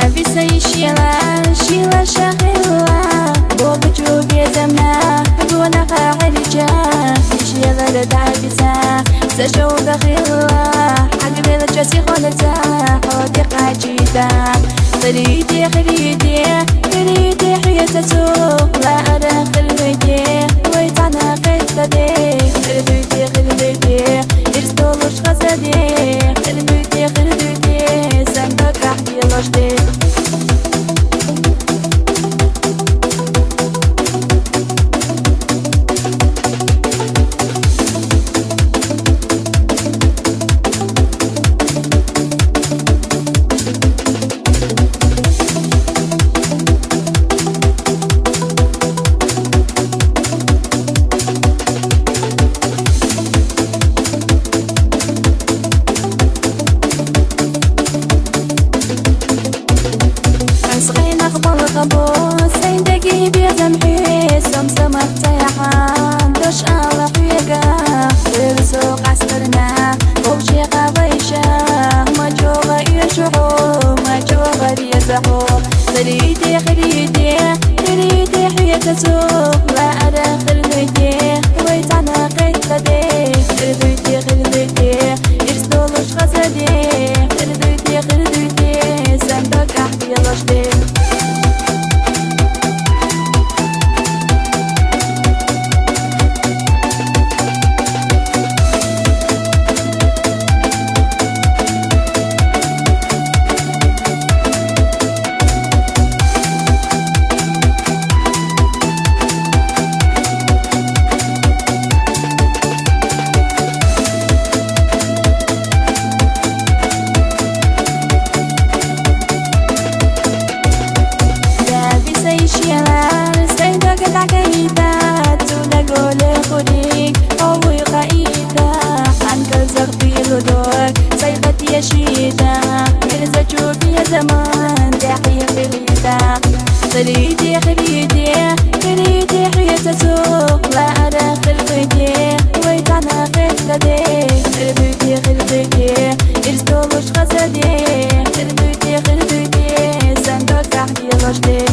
دافي شيلا شاخيلا بوك جوبي زمنا دون قاعد جا شيلا دافي سجو دخيلا حق بيض جاسي خلتا حوضي قاجيتا خريدي حياة سوق لا أرى خليتي ويتعنا قيتدي خليتي إرسطولوش غزدي خليتي سندك أحكي لشتي سيدكي بيزمحي سمسم افتيحان دوش الله فيقا السوق عسكرنا وبشي قضيشة مجوغة يشحو مجوغة يزحو خريدي حياة سوق لا أرى خليتي ويتعنا قيتدي خليتي يرسلوش غزدي خليتي سندك أحكي لشتي شيدا مرزا تشوفي يا زمان تحية خليدا خليدي حياة سوق لا أرى خليتي ويتعنا قيتدي خليتي إرسطولوش غزدي خليتي سندك أحكي لشتي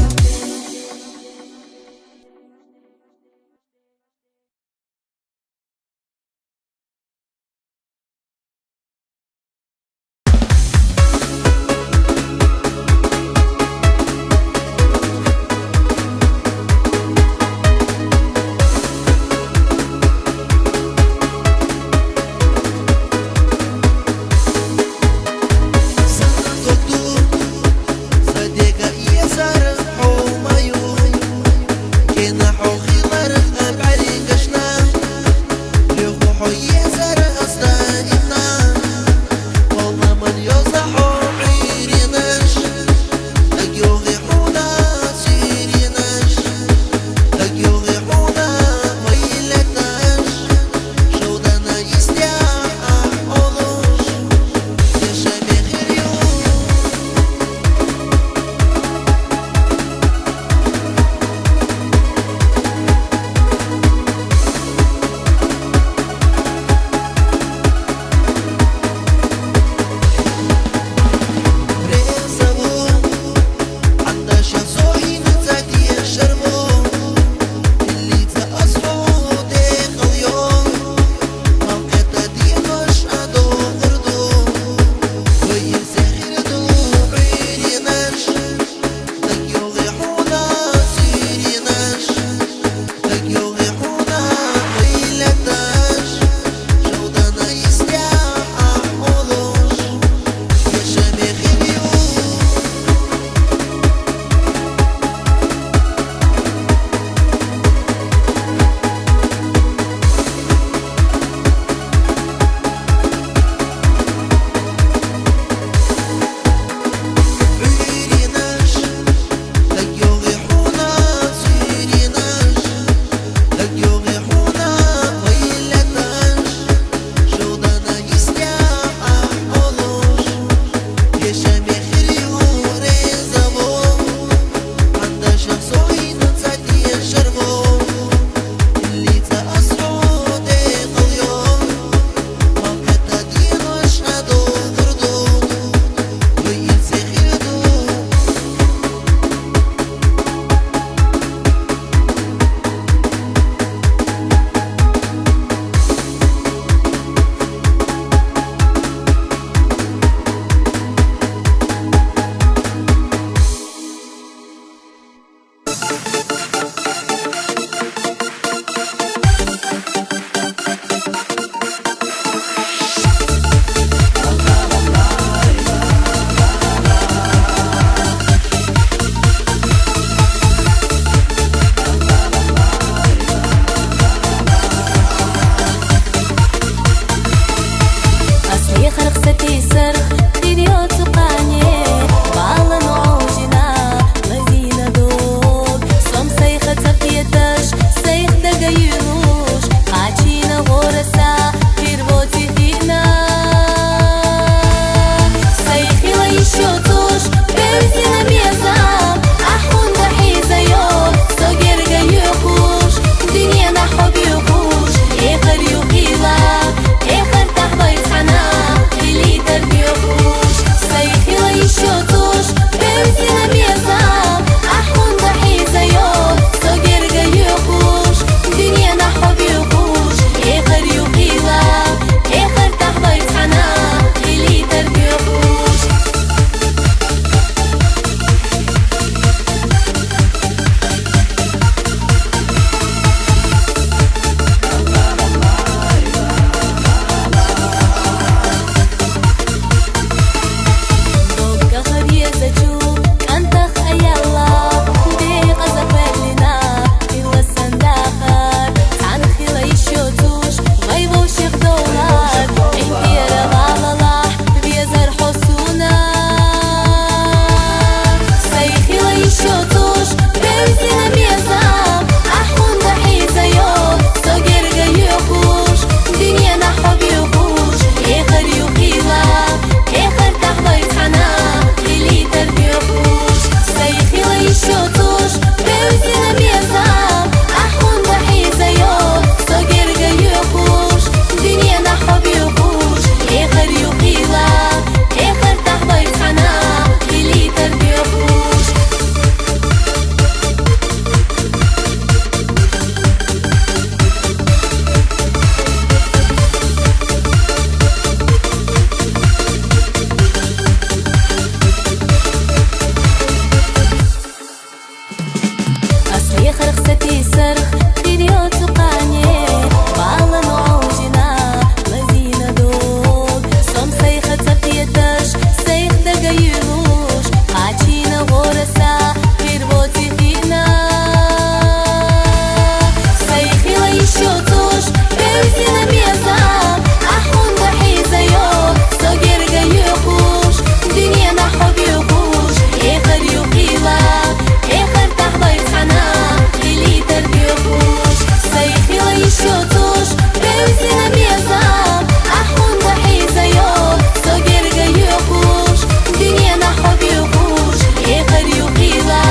غري وقيلة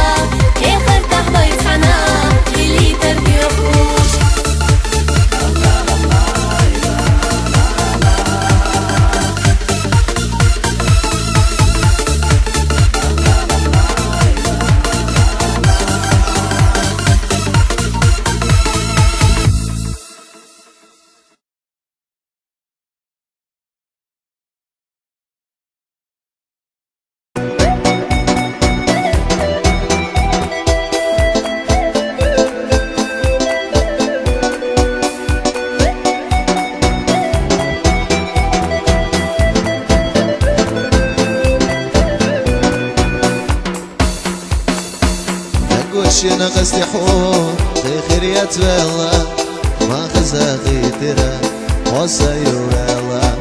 آخر تحضير حنا اللي تربي خوش شنا قصدي حور بخير يتبلى ما خزاغي ترى وصيو الله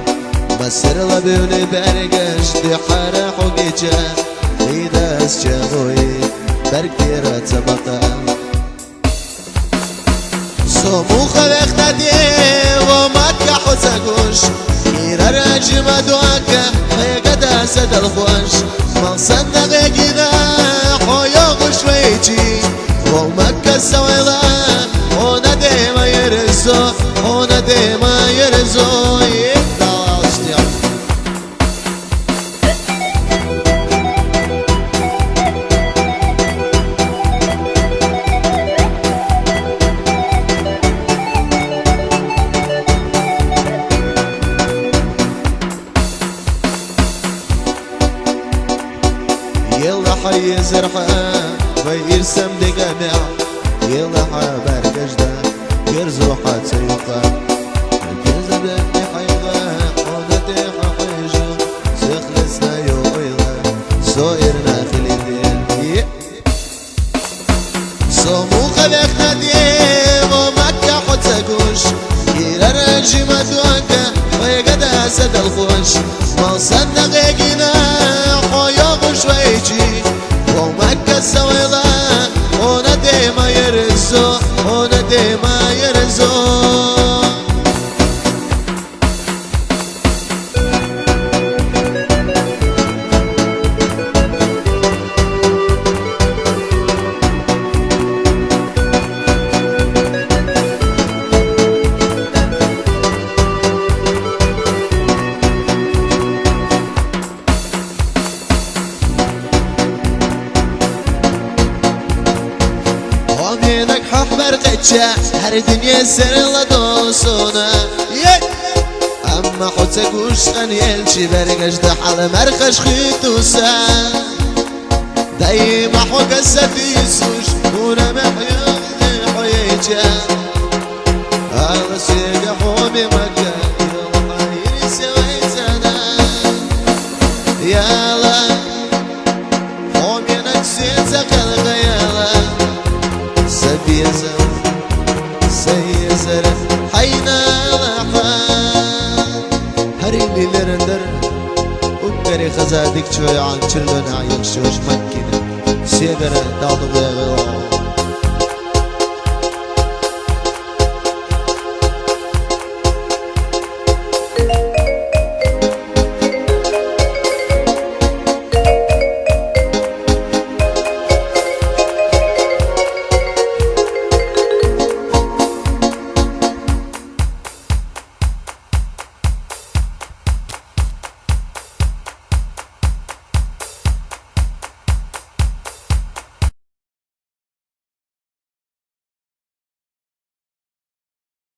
مسر لبيوني برقش دي حارة حقيقة إذا اسجغوي بركيرة تبقى سمو خلقنا دي ومكة حسقوش إيرا راجم دواكا خيقة داسد الخوش مقصد نغيقنا حيوغ شويتي ومكة سويلا هنا ديما يرزو هنا ديما يرزو يبدأ اشتياق يلا حي زرحة ويرسم دقامع يلا حبر قجدة يرزو حتى يقع الكنزة بني حيغة ونتي حقيجة سخلصنا يوئيغة سوئرنا خليدين سمو خلقنا ديم ومكة حتسقوش كيرا رجي مدوانكا ويقد أسد الخوش موصلنا غيقنا حيوغ شويجي ومكة سويضة هنا ديما يرزو هنا ديما يرزو ومنك ححبر قجة هر دنيا سر لدوسونا أما حتسقوش غنيلشي برقش دحل مرخش خيتوسا دايما حق السديسوش ونا محيوغ حيجا هذا سيقى حومي مكة يلا حيري سويتنا يلا حومي نكسيتك الغيالة سبيزر سيزر حينا لحان هريني لرندر وكري خزادك شوي عن شلون عيش شوش مكينة سيقر داضو بيغو